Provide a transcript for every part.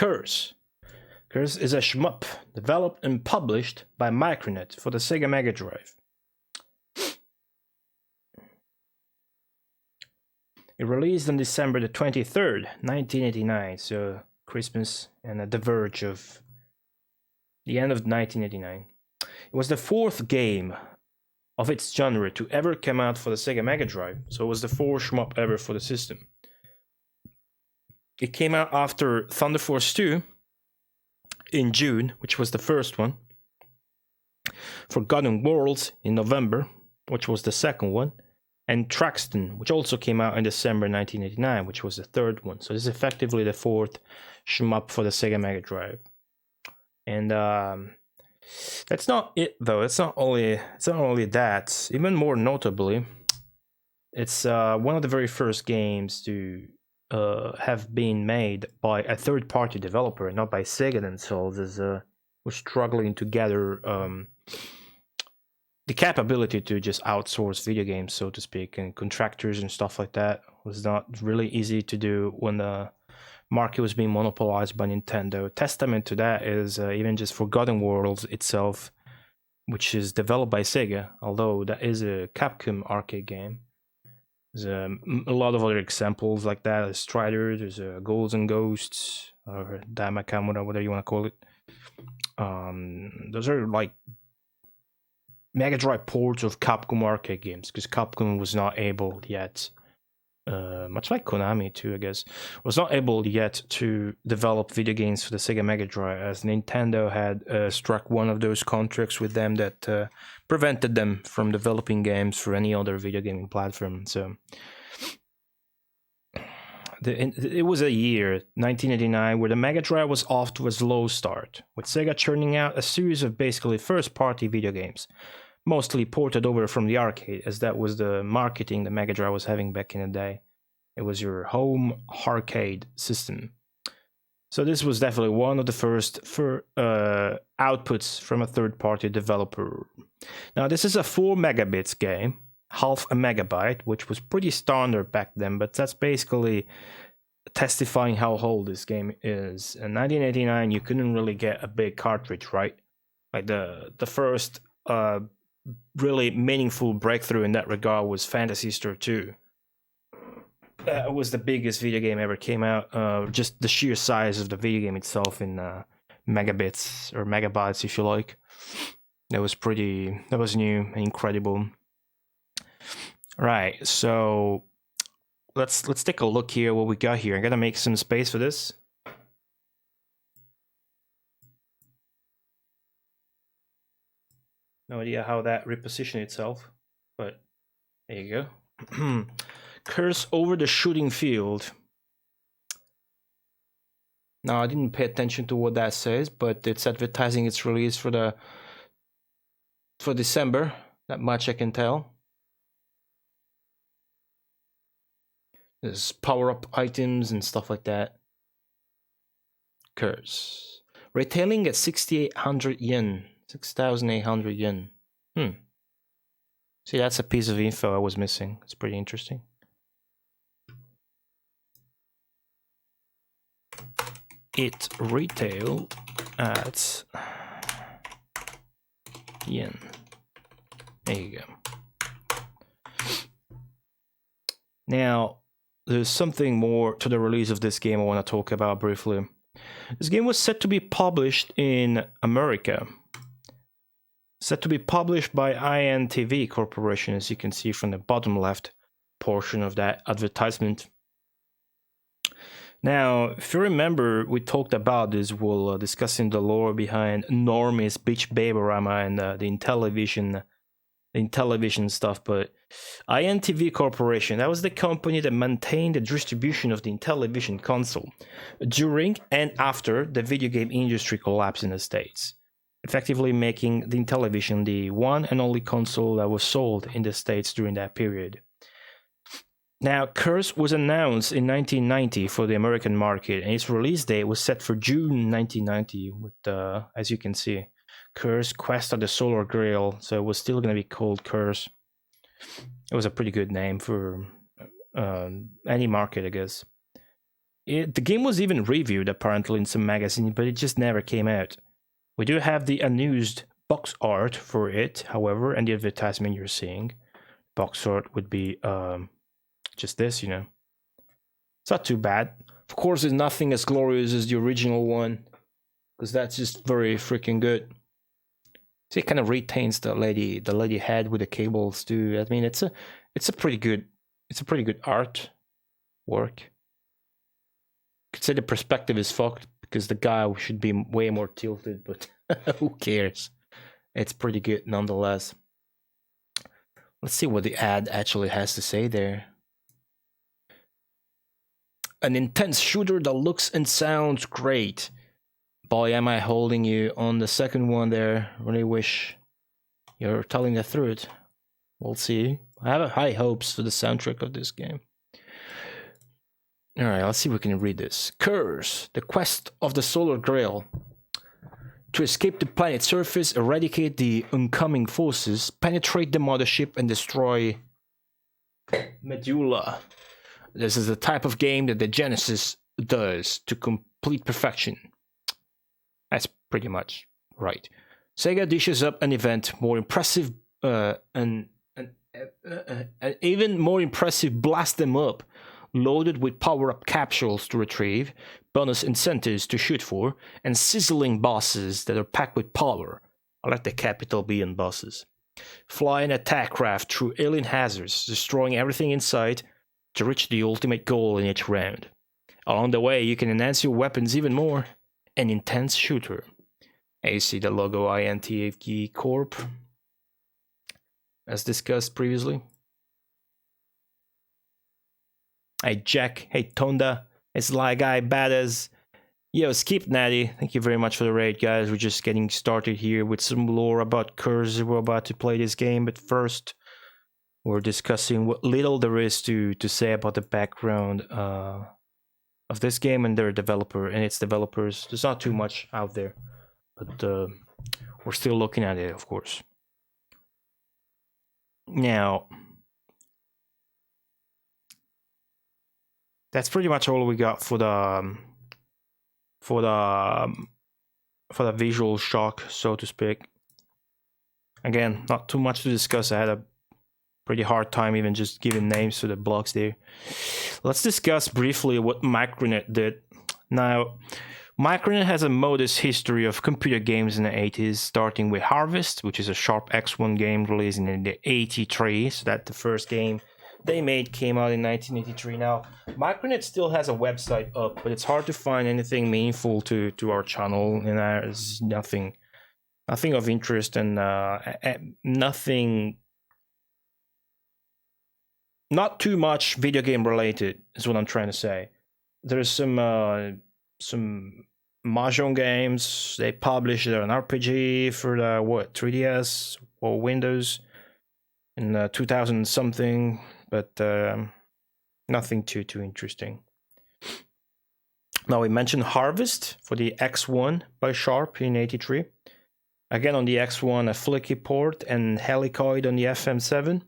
Curse. Curse is a shmup developed and published by Micronet for the Sega Mega Drive. It released on December the 23rd, 1989, so Christmas and at the verge of the end of 1989. It was the fourth game of its genre to ever come out for the Sega Mega Drive, so it was the fourth shmup ever for the system. It came out after Thunder Force 2 in June, which was the first one, Forgotten Worlds in November, which was the second one, and Traxton, which also came out in December 1989, which was the third one. So this is effectively the fourth shmup for the Sega Mega Drive. And that's not it, though. It's not only that. Even more notably, it's one of the very first games to have been made by a third-party developer, and not by Sega themselves, as was struggling to gather the capability to just outsource video games, so to speak, and contractors and stuff like that was not really easy to do when the market was being monopolized by Nintendo. Testament to that is even just Forgotten Worlds itself, which is developed by Sega, although that is a Capcom arcade game. There's a lot of other examples like that. There's Strider, there's Ghouls and Ghosts, or Daimakamura, whatever you want to call it. Those are like Mega Drive ports of Capcom arcade games, because Capcom was not able yet, much like Konami too, I guess, was not able yet to develop video games for the Sega Mega Drive, as Nintendo had struck one of those contracts with them that prevented them from developing games for any other video gaming platform. So it was a year, 1989, where the Mega Drive was off to a slow start, with Sega churning out a series of basically first-party video games, mostly ported over from the arcade, as that was the marketing the Mega Drive was having back in the day. It was your home arcade system. So this was definitely one of the first outputs from a third-party developer. Now this is a 4 megabits game, half a megabyte, which was pretty standard back then, but that's basically testifying how old this game is. In 1989, you couldn't really get a big cartridge, right? Like the first really meaningful breakthrough in that regard was Phantasy Star 2. That was the biggest video game ever came out. Just the sheer size of the video game itself in megabits or megabytes, if you like. That was new and incredible. Right, so let's take a look here what we got here. I'm gonna make some space for this. No idea how that repositioned itself, but there you go. Curse over the shooting field. Now I didn't pay attention to what that says, but it's advertising its release for December. That much I can tell. There's power-up items and stuff like that. Curse. Retailing at 6,800 yen. 6,800 yen. See, that's a piece of info I was missing. It's pretty interesting. It retailed at yen. There you go. Now, there's something more to the release of this game I want to talk about briefly. This game was set to be published in America. Set to be published by INTV Corporation, as you can see from the bottom left portion of that advertisement. Now, if you remember, we talked about this while discussing the lore behind Normie's Beach Baby-rama and the Intellivision stuff, but INTV Corporation, that was the company that maintained the distribution of the Intellivision console during and after the video game industry collapsed in the States, effectively making the Intellivision the one and only console that was sold in the States during that period. Now, Curse was announced in 1990 for the American market, and its release date was set for June 1990 with, as you can see, Curse Quest of the Solar Grail, so it was still going to be called Curse. It was a pretty good name for any market, I guess. The game was even reviewed apparently in some magazines, but it just never came out. We do have the unused box art for it, however, and the advertisement you're seeing. Box art would be just this, you know. It's not too bad. Of course, it's nothing as glorious as the original one, because that's just very freaking good. So it kind of retains the lady head with the cables too. I mean, it's a pretty good art work. Could say the perspective is fucked because the guy should be way more tilted, but who cares? It's pretty good nonetheless. Let's see what the ad actually has to say there. An intense shooter that looks and sounds great. Boy, am I holding you on the second one there. Really wish you're telling the truth. We'll see. I have high hopes for the soundtrack of this game. Alright, let's see if we can read this. Curse, the quest of the Solar Grail. To escape the planet's surface, eradicate the oncoming forces, penetrate the mothership, and destroy Medulla. This is the type of game that the Genesis does to complete perfection. That's pretty much right. Sega dishes up an event more impressive, an even more impressive blast them up, loaded with power-up capsules to retrieve, bonus incentives to shoot for, and sizzling bosses that are packed with power. I like the capital B in bosses. Fly an attack craft through alien hazards, destroying everything in sight to reach the ultimate goal in each round. Along the way, you can enhance your weapons even more. An intense shooter. And you see the logo INTFG Corp, as discussed previously. Hey Jack, hey Tonda, it's Lie Guy Badass. Yo, Skip Natty, thank you very much for the raid, guys. We're just getting started here with some lore about Curse. We're about to play this game, but first, we're discussing what little there is to say about the background of this game and their developer and its developers. There's not too much out there, but we're still looking at it, of course. Now, that's pretty much all we got for the visual shock, so to speak. Again, not too much to discuss. I had a pretty hard time even just giving names to the blocks there. Let's discuss briefly what Micronet did. Now, Micronet has a modest history of computer games in the 80s, starting with Harvest, which is a Sharp X1 game released in the 83, so that the first game they made came out in 1983. Now, Micronet still has a website up, but it's hard to find anything meaningful to our channel, and there's nothing of interest and nothing. Not too much video game related is what I'm trying to say. There's some Mahjong games. They published an RPG for the 3DS or Windows in 2000 something, but nothing too interesting. Now we mentioned Harvest for the X1 by Sharp in 83. Again on the X1 a Flicky port and Helicoid on the FM7.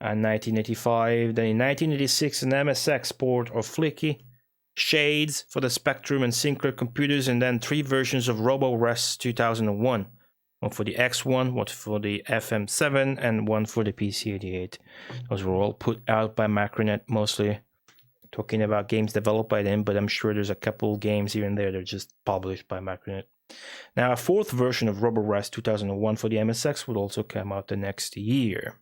And 1985, then in 1986 an MSX port of Flicky, Shades for the Spectrum and Sinclair computers, and then 3 versions of RoboRest 2001. One for the X1, one for the FM7, and one for the PC-88. Those were all put out by Macronet, mostly talking about games developed by them, but I'm sure there's a couple games here and there that are just published by Macronet. Now, a 4th version of RoboRest 2001 for the MSX would also come out the next year.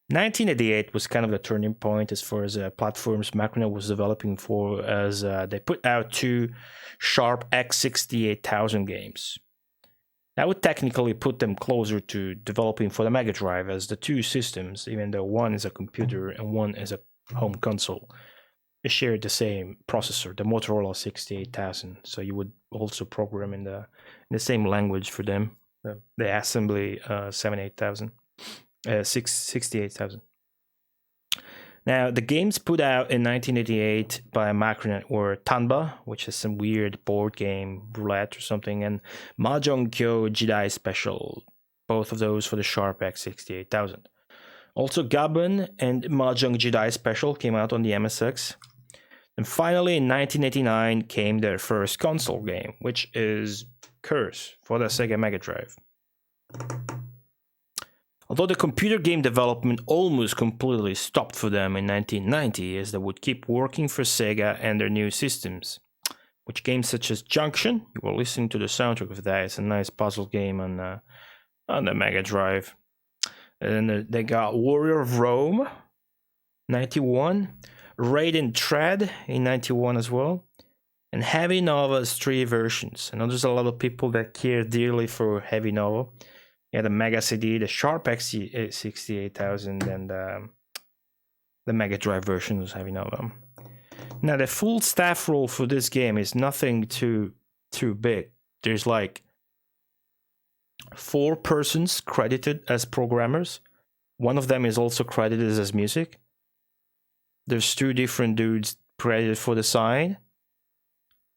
1988 was kind of the turning point as far as platforms Macronet was developing for, as they put out 2 Sharp X68000 games. That would technically put them closer to developing for the Mega Drive, as the 2 systems, even though one is a computer and one is a home console, they shared the same processor, the Motorola 68000. So you would also program in the same language for them, the assembly 68000. Now, the games put out in 1988 by Macronet were Tanba, which is some weird board game, roulette or something, and Mahjong Kyo Jidai Special, both of those for the Sharp X68000. Also, Gaben and Mahjong Jidai Special came out on the MSX. And finally, in 1989 came their first console game, which is Curse for the Sega Mega Drive. Although the computer game development almost completely stopped for them in 1990, as they would keep working for Sega and their new systems, which games such as Junction, you will listen to the soundtrack of that, it's a nice puzzle game on the Mega Drive. And then they got Warrior of Rome, 91, Raid and Tread in 91 as well, and Heavy Nova's 3 versions. I know there's a lot of people that care dearly for Heavy Nova. Yeah, the Mega CD, the Sharp X68000, and the Mega Drive version was Heavy Nova. Now, the full staff role for this game is nothing too big. There's like 4 persons credited as programmers. One of them is also credited as music. There's 2 different dudes credited for design.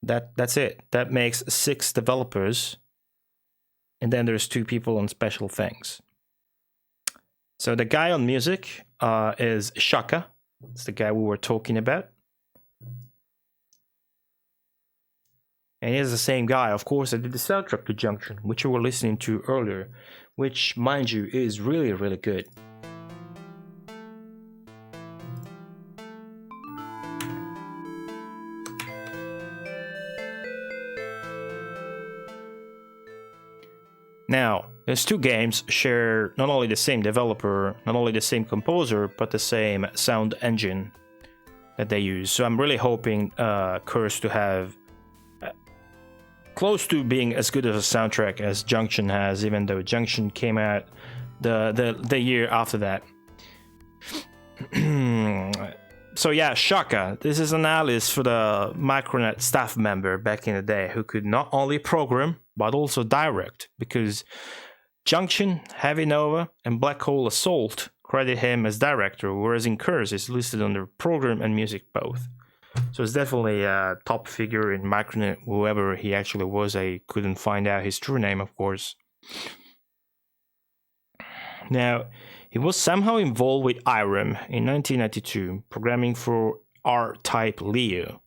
That's it. That makes 6 developers. And then there's 2 people on special things. So the guy on music is Shaka. It's the guy we were talking about. And he's the same guy, of course, that did the soundtrack to Junction, which we were listening to earlier, which, mind you, is really, really good. Now, these 2 games share not only the same developer, not only the same composer, but the same sound engine that they use. So I'm really hoping Curse to have close to being as good of a soundtrack as Junction has, even though Junction came out the year after that. So yeah, Shaka. This is an alias for the Micronet staff member back in the day who could not only program, but also direct, because Junction, Heavy Nova, and Black Hole Assault credit him as director, whereas in Curse it's listed under program and music both. So it's definitely a top figure in Micronet, whoever he actually was. I couldn't find out his true name, of course. Now, he was somehow involved with IREM in 1992, programming for R-Type Leo,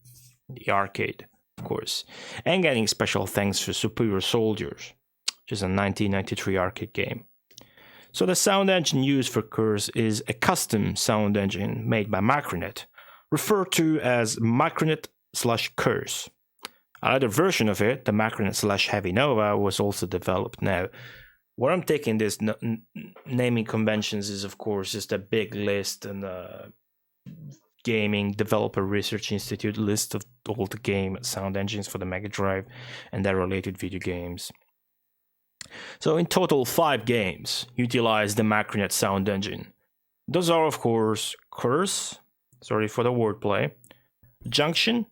the arcade, of course, and getting special thanks for Superior Soldiers, which is a 1993 arcade game. So the sound engine used for Curse is a custom sound engine made by Micronet, referred to as Micronet/Curse. Another version of it, the Micronet/Heavy Nova, was also developed. Now, where I'm taking this naming conventions is, of course, just a big list and Gaming Developer Research Institute list of all the game sound engines for the Mega Drive and their related video games. So in total, 5 games utilize the Micronet sound engine. Those are, of course, Curse, sorry for the wordplay, Junction,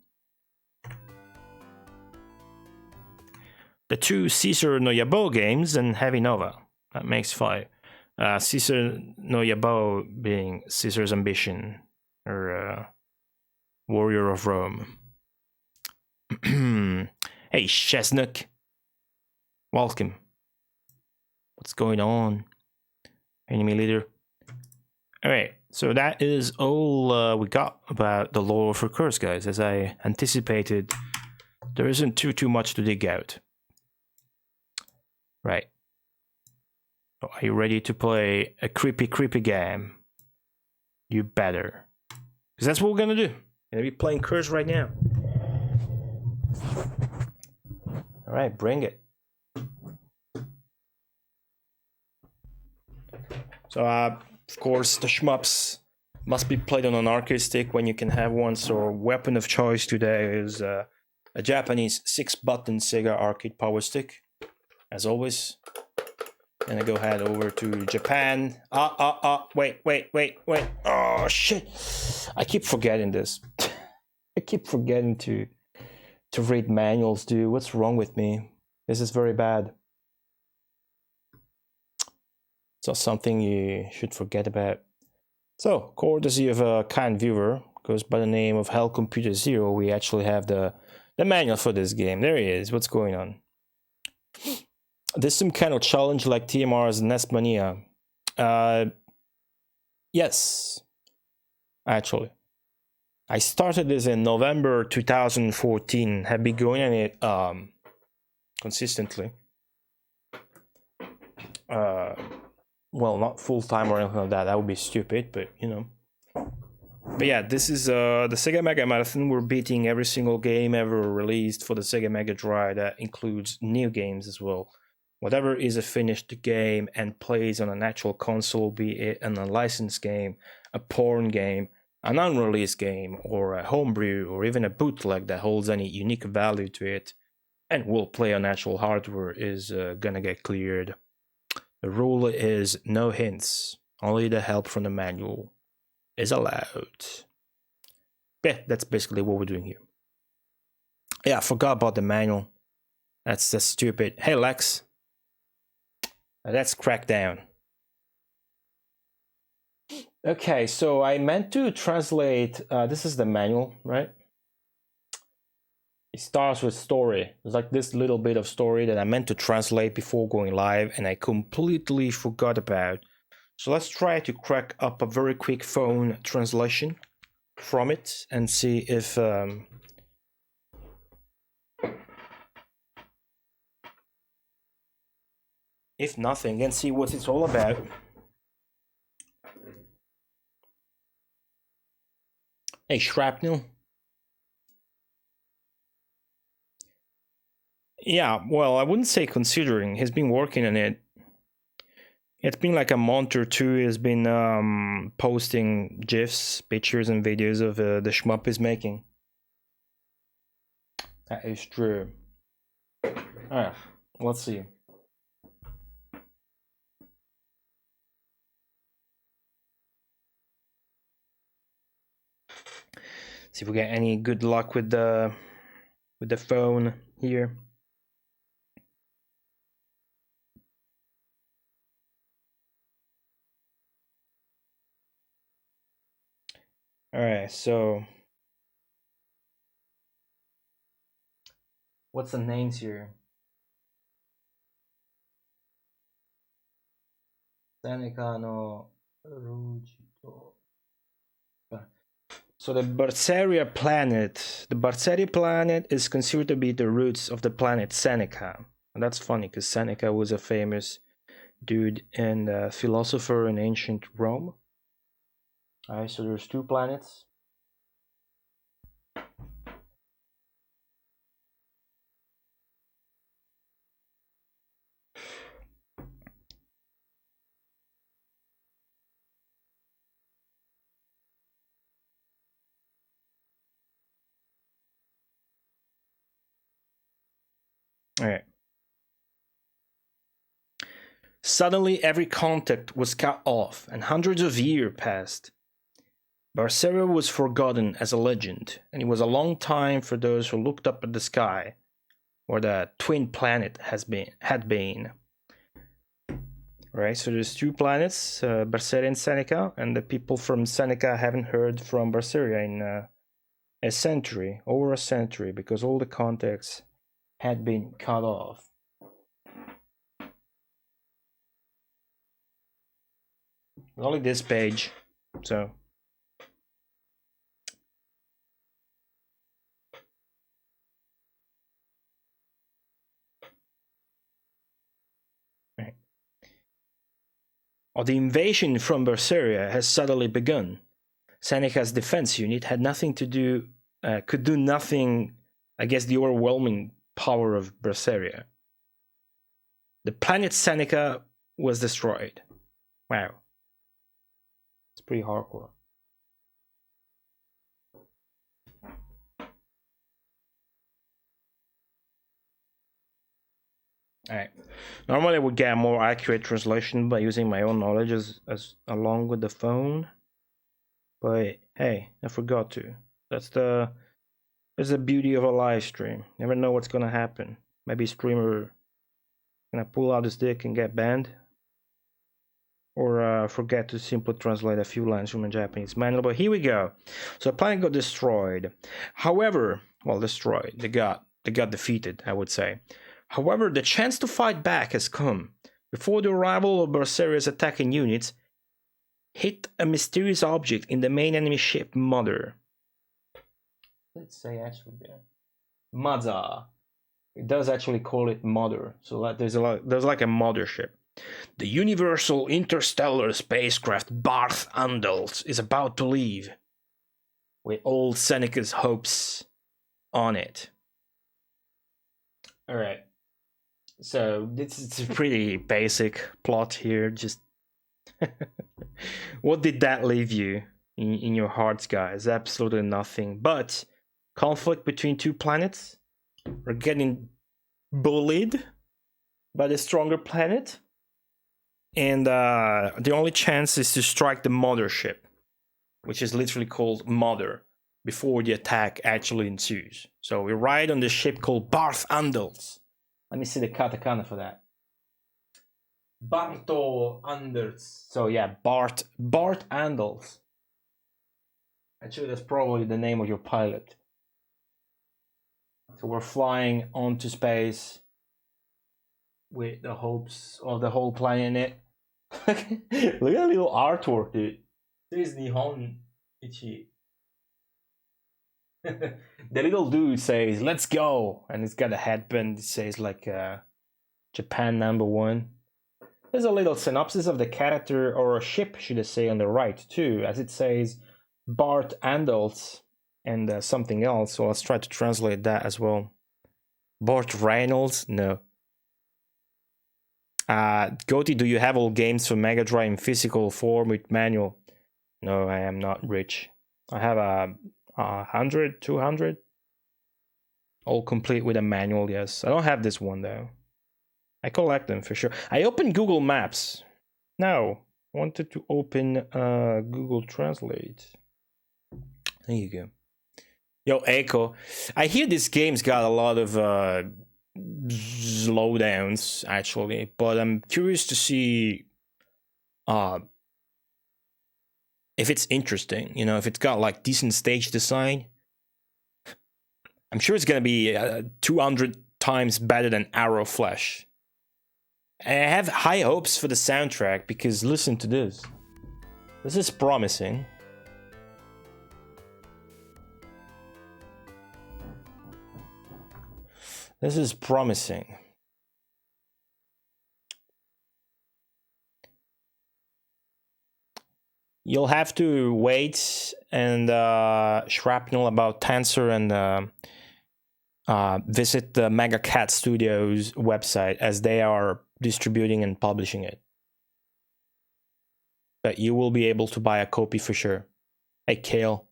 the 2 Caesar no Yabo games, and Heavy Nova. That makes 5. Caesar no Yabo being Caesar's Ambition, or Warrior of Rome. Hey, Chesnook. Welcome. What's going on? Enemy leader. Alright, so that is all we got about the lore for Curse, guys. As I anticipated, there isn't too much to dig out. Right. Are you ready to play a creepy game? You better. Because that's what we're gonna do. We're gonna be playing Curse right now. Alright, bring it. So, of course, the shmups must be played on an arcade stick when you can have one. So, weapon of choice today is a Japanese 6-button Sega arcade power stick. As always, and I go head over to Japan. Wait. Oh, shit. I keep forgetting this. I keep forgetting to read manuals, dude. What's wrong with me? This is very bad. It's not something you should forget about. So, courtesy of a kind viewer, goes by the name of Hell Computer Zero, we actually have the manual for this game. There he is. What's going on? This some kind of challenge like TMR's NES Mania. Yes. Actually. I started this in November 2014. Have been going on it consistently. Well, not full time or anything like that. That would be stupid, but you know. But yeah, this is the Sega Megamarathon. We're beating every single game ever released for the Sega Mega Drive. That includes new games as well. Whatever is a finished game and plays on an actual console, be it an unlicensed game, a porn game, an unreleased game, or a homebrew, or even a bootleg that holds any unique value to it, and will play on actual hardware, is gonna get cleared. The rule is no hints, only the help from the manual is allowed. Yeah, that's basically what we're doing here. Yeah, I forgot about the manual. That's stupid. Hey Lex, that's Crackdown. Okay, so I meant to translate. This is the manual, right? It starts with story. There's like this little bit of story that I meant to translate before going live, and I completely forgot about. So let's try to crack up a very quick phone translation from it and see if nothing, and see what it's all about. Hey, Shrapnel. Yeah, well, I wouldn't say considering. He's been working on it. It's been like a month or two. He's been posting GIFs, pictures, and videos of the shmup he's making. That is true. Alright, let's see. See if we get any good luck with the phone here. Alright, so what's the names here? Seneca no Rugito. So the Berseria planet is considered to be the roots of the planet Seneca. And that's funny because Seneca was a famous dude and philosopher in ancient Rome. Alright, so there's two planets. Alright. Suddenly every contact was cut off and hundreds of years passed. Berseria was forgotten as a legend, and it was a long time for those who looked up at the sky, where the twin planet had been. Right, so there's two planets, Berseria and Seneca, and the people from Seneca haven't heard from Berseria in over a century, because all the contacts had been cut off. Only this page, so. Right. The invasion from Berseria has suddenly begun. Seneca's defense unit had nothing to do, could do nothing against the overwhelming power of Berseria. The planet Seneca was destroyed. Wow. It's pretty hardcore. Alright. Normally I would get a more accurate translation by using my own knowledge as along with the phone. But hey, I forgot to. That's the beauty of a live stream. Never know what's gonna happen. Maybe streamer gonna pull out his dick and get banned. Or forget to simply translate a few lines from a Japanese manual. But here we go. So the planet got destroyed. However, well, destroyed. They got defeated, I would say. However, the chance to fight back has come. Before the arrival of Berseria's attacking units, hit a mysterious object in the main enemy ship, Mother. Let's say actually there. Mother. It does actually call it mother. So like there's like a mothership. The Universal Interstellar spacecraft Barth Andels is about to leave, with old Seneca's hopes on it. All right. So it's a pretty basic plot here. Just what did that leave you in your hearts, guys? Absolutely nothing. But conflict between two planets. We're getting bullied by the stronger planet. And the only chance is to strike the mothership, which is literally called Mother, before the attack actually ensues. So we ride on the ship called Barth Andels. Let me see the katakana for that. Barto Anders. So yeah, Bart Andels. Actually, that's probably the name of your pilot. So we're flying onto space with the hopes of the whole planet. Look at the little artwork, dude. This is Nihon Ichi. The little dude says, "Let's go," and it's got a headband that says like Japan #1. There's a little synopsis of the character, or a ship, should I say, on the right too, as it says Bart Andels and something else. So let's try to translate that as well. Bart Reynolds? No. Goaty, do you have all games for Mega Drive in physical form with manual? No, I am not rich. I have 100, 200. All complete with a manual, yes. I don't have this one though. I collect them for sure. I opened Google Maps. No, wanted to open Google Translate. There you go. Yo, Echo. I hear this game's got a lot of slowdowns actually, but I'm curious to see if it's interesting. You know, if it's got like decent stage design. I'm sure it's gonna be 200 times better than Arrow Flash. I have high hopes for the soundtrack because listen to this. This is promising. This is promising. You'll have to wait and shrapnel about Tensor and visit the Mega Cat Studios website as they are distributing and publishing it. But you will be able to buy a copy for sure. Hey, Kale.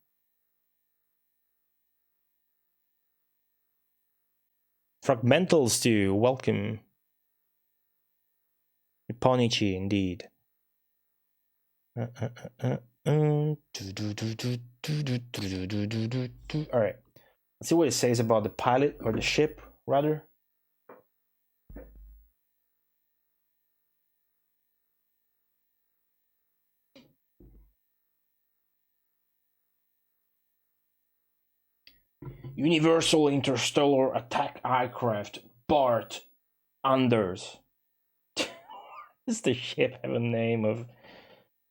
Fragmentals too, welcome. Nipponichi, indeed. Alright. Let's see what it says about the pilot, or the ship, rather. Universal Interstellar Attack Aircraft, Bart Anders. Does the ship have a name of...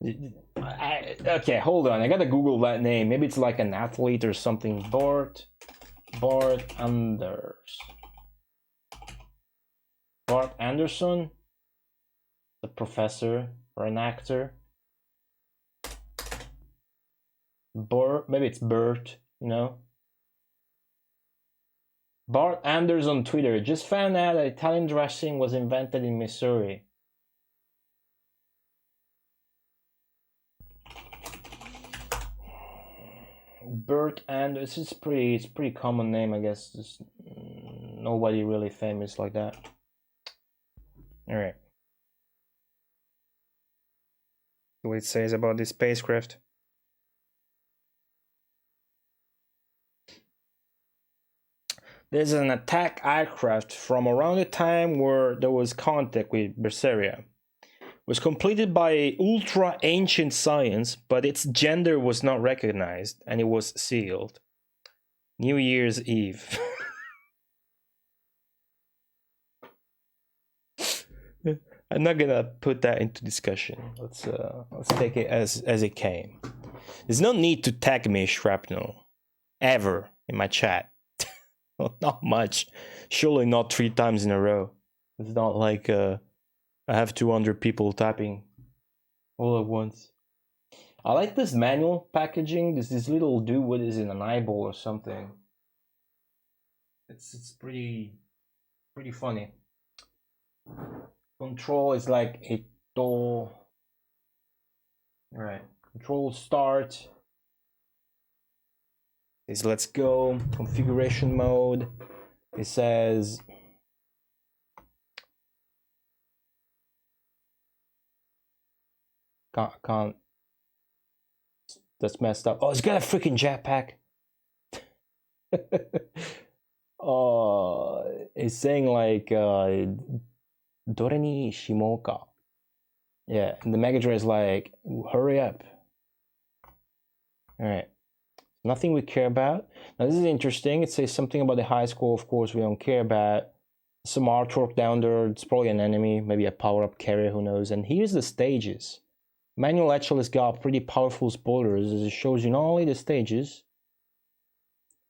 okay, hold on. I gotta Google that name. Maybe it's like an athlete or something. Bart Anders. Bart Anderson? The professor or an actor? Maybe it's Bert, you know? Bart Anders on Twitter just found out that Italian dressing was invented in Missouri. Bert Anders is pretty common name, I guess. There's nobody really famous like that. All right. What it says about this spacecraft. There's an attack aircraft from around the time where there was contact with Berseria. It was completed by ultra ancient science, but its gender was not recognized and it was sealed. New Year's Eve. I'm not gonna put that into discussion. Let's take it as it came. There's no need to tag me, Shrapnel. ever in my chat. Not much. Surely not 3 times in a row. It's not like I have 200 people typing all at once. I like this manual packaging. There's this little dude what is in an eyeball or something. It's pretty funny. Control is like a door. Alright. Control start. Is let's go. Configuration mode. It says can't. That's messed up. Oh, it's got a freaking jetpack. It's saying like Dore ni shimoka. Yeah, and the Mega Drive is like, hurry up. Alright. Nothing we care about. Now this is interesting. It says something about the high score, of course we don't care about. Some artwork down there, it's probably an enemy, maybe a power-up carrier, who knows. And here's the stages. Manual actually has got pretty powerful spoilers as it shows you not only the stages,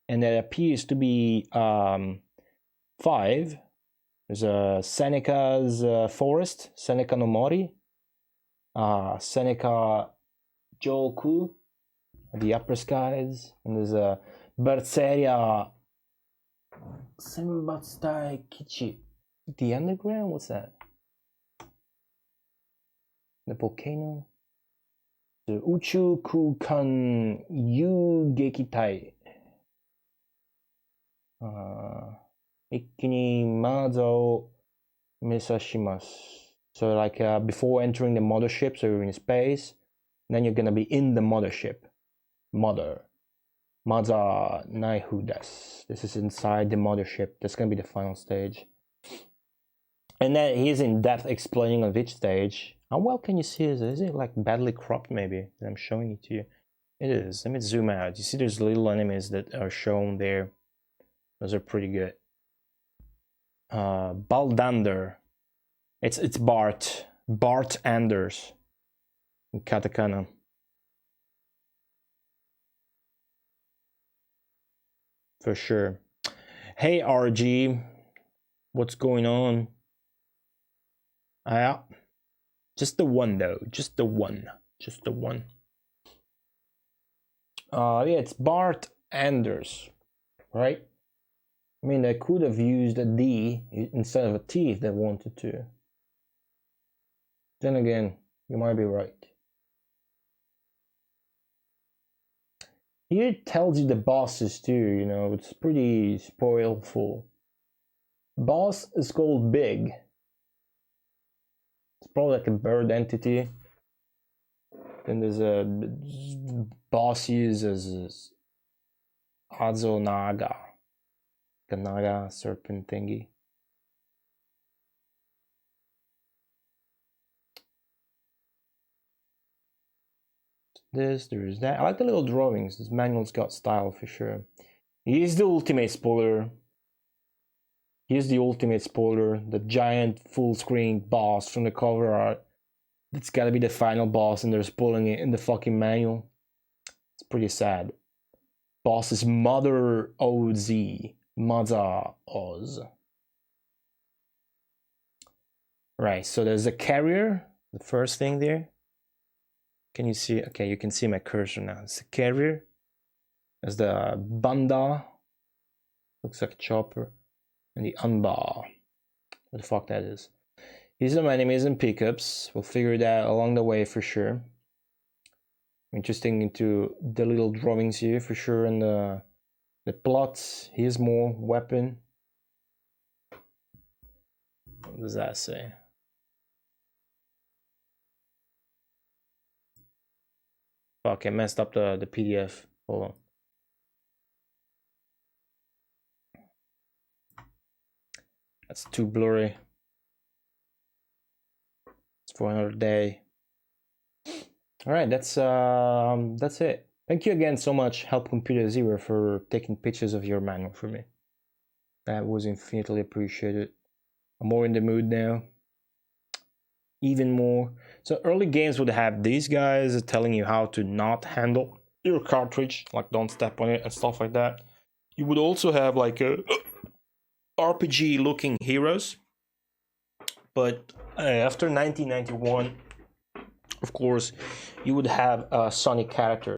and there appears to be 5. There's a Seneca's forest, Seneca no Mori, Seneca Joku, the upper skies, and there's a Berseria Senbatstai Kichi. The underground? What's that? The volcano? The Uchu Kukan Yugekitai. Ikkini Mazo Misashimasu. So like before entering the mothership, so you're in space, then you're gonna be in the mothership. Mother. Maza Naihu des. This is inside the mothership. That's gonna be the final stage. And then he's in depth explaining on which stage. How well can you see this? Is it like badly cropped maybe? I'm showing it to you. It is. Let me zoom out. You see there's little enemies that are shown there. Those are pretty good. Baldander. It's Bart. Bart Anders. In katakana. For sure. Hey RG. What's going on? Yeah. Just the one though. Just the one. Just the one. Yeah, it's Bart Anders. Right? I mean, they could have used a D instead of a T if they wanted to. Then again, you might be right. Here it tells you the bosses too, you know, it's pretty spoilful. Boss is called Big. It's probably like a bird entity. Then there's a boss used as Azonaga. The Naga serpent thingy. There's that. I like the little drawings. This manual's got style for sure. Here's the ultimate spoiler. Here's the ultimate spoiler. The giant full screen boss from the cover art. It's gotta be the final boss and they're spoiling it in the fucking manual. It's pretty sad. Boss is Mother Oz. Maza Oz. Right, so there's a carrier. The first thing there. Can you see? Okay, you can see my cursor now. It's a carrier. There's the Banda. Looks like a chopper. And the Anba. What the fuck that is. These are my enemies and pickups. We'll figure it out along the way for sure. Interesting into the little drawings here for sure. And the plots. Here's more weapon. What does that say? Fuck, I messed up the PDF. Hold on. That's too blurry. It's for another day. All right, that's it. Thank you again so much, Help Computer Zero, for taking pictures of your manual for me. That was infinitely appreciated. I'm more in the mood now. Even more. So early games would have these guys telling you how to not handle your cartridge, like don't step on it and stuff like that. You would also have like a RPG looking heroes, but after 1991, of course, you would have Sonic characters.